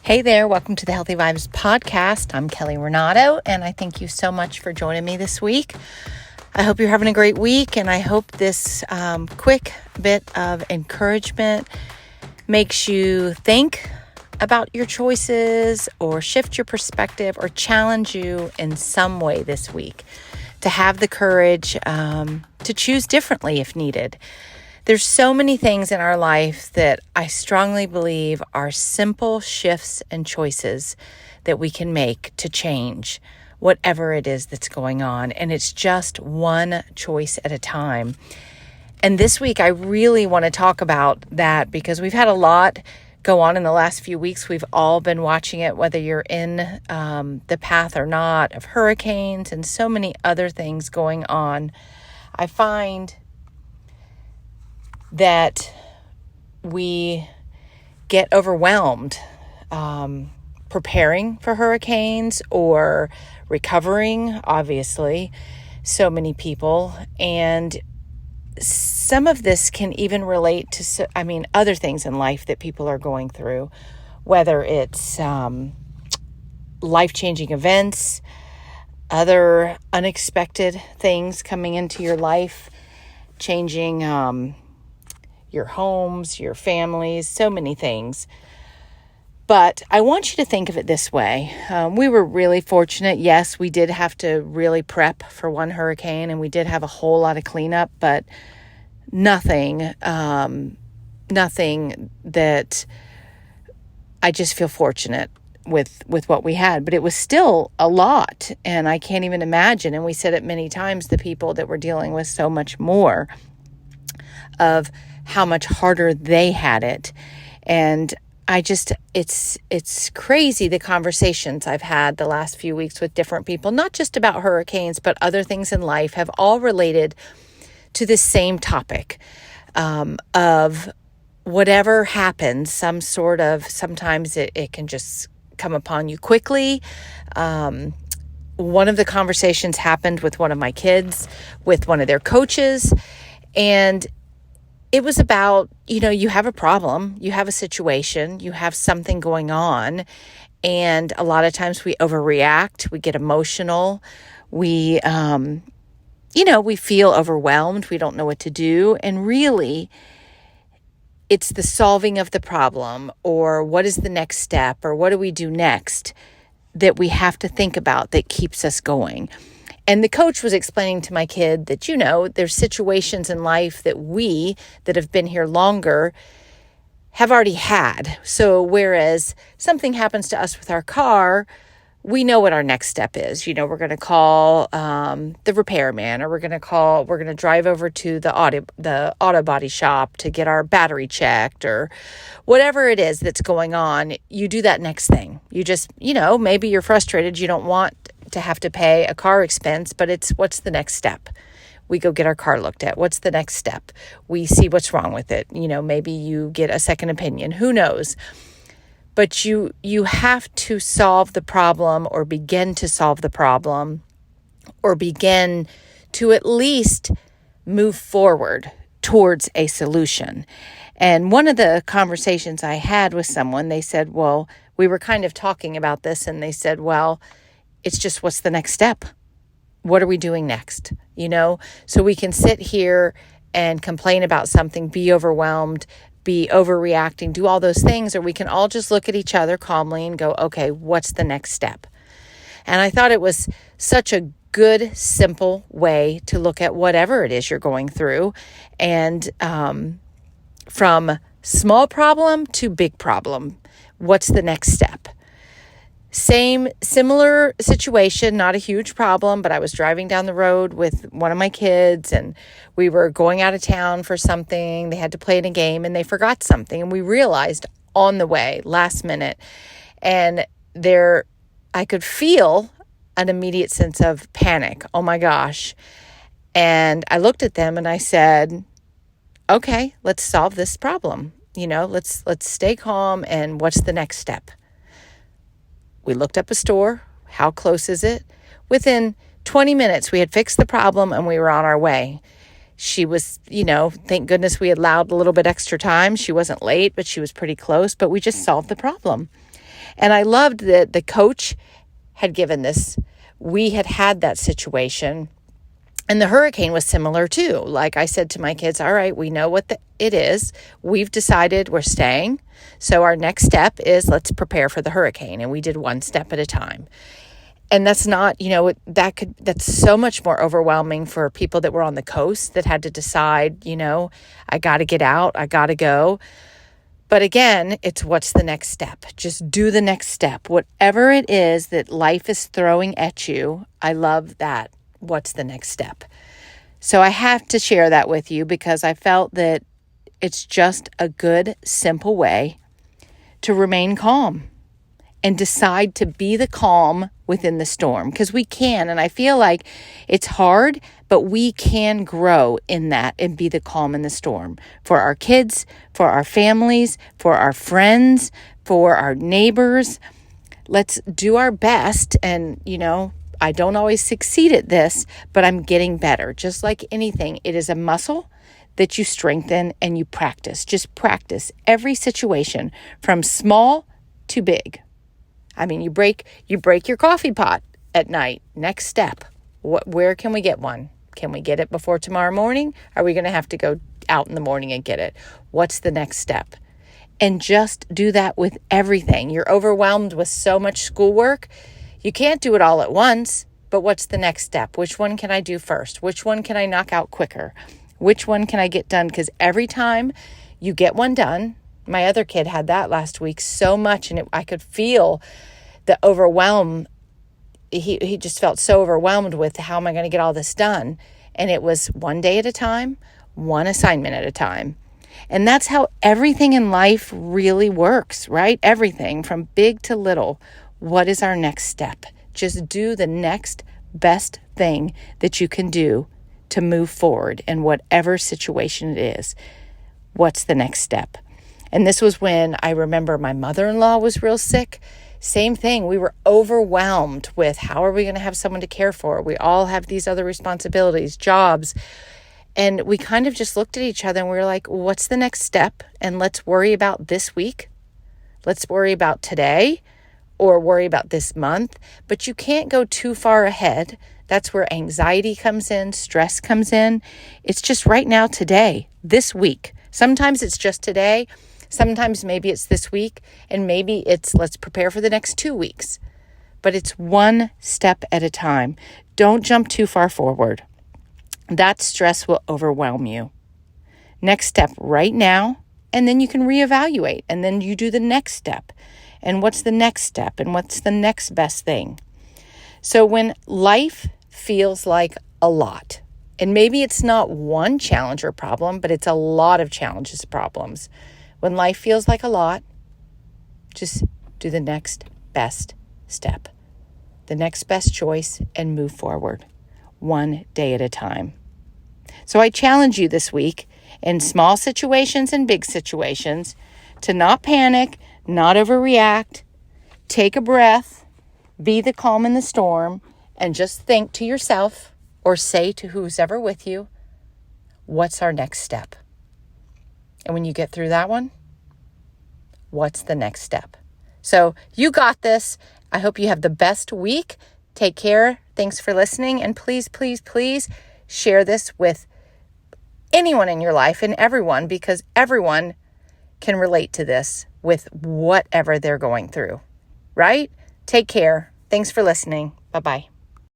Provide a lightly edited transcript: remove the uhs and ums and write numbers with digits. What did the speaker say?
Hey there, welcome to the Healthy Vibes podcast. I'm Kelly Renato, and I thank you so much for joining me this week. I hope you're having a great week, and I hope this quick bit of encouragement makes you think about your choices or shift your perspective or challenge you in some way this week to have the courage to choose differently if needed. There's so many things in our life that I strongly believe are simple shifts and choices that we can make to change whatever it is that's going on. And it's just one choice at a time. And this week, I really want to talk about that because we've had a lot go on in the last few weeks. We've all been watching it, whether you're in the path or not, of hurricanes and so many other things going on. I find that we get overwhelmed preparing for hurricanes or recovering, obviously, so many people. And some of this can even relate to, other things in life that people are going through, whether it's life-changing events, other unexpected things coming into your life, changing your homes, your families, so many things. But I want you to think of it this way. We were really fortunate. Yes, we did have to really prep for one hurricane, and we did have a whole lot of cleanup, but nothing that I just feel fortunate with what we had. But it was still a lot, and I can't even imagine. And we said it many times, the people that were dealing with so much more of how much harder they had it. And it's crazy the conversations I've had the last few weeks with different people, not just about hurricanes, but other things in life, have all related to the same topic of whatever happens, sometimes it can just come upon you quickly. One of the conversations happened with one of my kids, with one of their coaches, and it was about, you have a problem, you have a situation, you have something going on, and a lot of times we overreact, we get emotional, we feel overwhelmed, we don't know what to do, and really, it's the solving of the problem, or what is the next step, or what do we do next that we have to think about that keeps us going. And the coach was explaining to my kid that, there's situations in life that we that have been here longer have already had. So whereas something happens to us with our car, we know what our next step is. We're going to call the repairman, or we're going to drive over to the auto body shop to get our battery checked, or whatever it is that's going on. You do that next thing. You just, maybe you're frustrated. You don't want to have to pay a car expense, but it's what's the next step? We go get our car looked at. What's the next step? We see what's wrong with it. Maybe you get a second opinion. Who knows? But you have to solve the problem, or begin to solve the problem, or begin to at least move forward towards a solution. And one of the conversations I had with someone, they said, well, we were kind of talking about this, and they said, well, it's just, what's the next step? What are we doing next? So we can sit here and complain about something, be overwhelmed, be overreacting, do all those things, or we can all just look at each other calmly and go, okay, what's the next step? And I thought it was such a good, simple way to look at whatever it is you're going through. And from small problem to big problem, what's the next step? Similar situation, not a huge problem, but I was driving down the road with one of my kids, and we were going out of town for something. They had to play in a game, and they forgot something, and we realized on the way, last minute, and I could feel an immediate sense of panic. Oh my gosh. And I looked at them and I said, okay, let's solve this problem. Let's stay calm, and what's the next step? We looked up a store. How close is it? Within 20 minutes, we had fixed the problem and we were on our way. She was, thank goodness we allowed a little bit extra time. She wasn't late, but she was pretty close, but we just solved the problem. And I loved that the coach had given this. We had that situation. And the hurricane was similar too. Like I said to my kids, all right, we know what it is. We've decided we're staying. So our next step is let's prepare for the hurricane. And we did one step at a time. And that's not, that's so much more overwhelming for people that were on the coast that had to decide, I got to get out, I got to go. But again, it's what's the next step? Just do the next step. Whatever it is that life is throwing at you, I love that. What's the next step? So I have to share that with you because I felt that it's just a good, simple way to remain calm and decide to be the calm within the storm, because we can. And I feel like it's hard, but we can grow in that and be the calm in the storm for our kids, for our families, for our friends, for our neighbors. Let's do our best. And, I don't always succeed at this, but I'm getting better. Just like anything, it is a muscle that you strengthen and you practice. Just practice every situation from small to big. I mean, you break your coffee pot at night. Next step, where can we get one? Can we get it before tomorrow morning? Are we going to have to go out in the morning and get it? What's the next step? And just do that with everything. You're overwhelmed with so much schoolwork. You can't do it all at once, but what's the next step? Which one can I do first? Which one can I knock out quicker? Which one can I get done? Because every time you get one done, my other kid had that last week so much, and I could feel the overwhelm. He just felt so overwhelmed with how am I going to get all this done? And it was one day at a time, one assignment at a time. And that's how everything in life really works, right? Everything from big to little. What is our next step? Just do the next best thing that you can do to move forward in whatever situation it is. What's the next step? And this was when I remember my mother-in-law was real sick. Same thing. We were overwhelmed with how are we going to have someone to care for? We all have these other responsibilities, jobs. And we kind of just looked at each other and we were like, what's the next step? And let's worry about this week. Let's worry about today or worry about this month. But you can't go too far ahead. That's where anxiety comes in, stress comes in. It's just right now, today, this week. Sometimes it's just today. Sometimes maybe it's this week, and maybe it's let's prepare for the next 2 weeks. But it's one step at a time. Don't jump too far forward. That stress will overwhelm you. Next step right now, and then you can reevaluate, and then you do the next step. And what's the next step? And what's the next best thing? So when life feels like a lot, and maybe it's not one challenge or problem, but it's a lot of challenges, problems. When life feels like a lot, just do the next best step, the next best choice, and move forward one day at a time. So I challenge you this week in small situations and big situations to not panic, not overreact, take a breath, be the calm in the storm, and just think to yourself or say to who's ever with you, what's our next step? And when you get through that one, what's the next step? So you got this. I hope you have the best week. Take care. Thanks for listening. And please, please, please share this with anyone in your life and everyone, because everyone can relate to this with whatever they're going through, right? Take care. Thanks for listening. Bye-bye.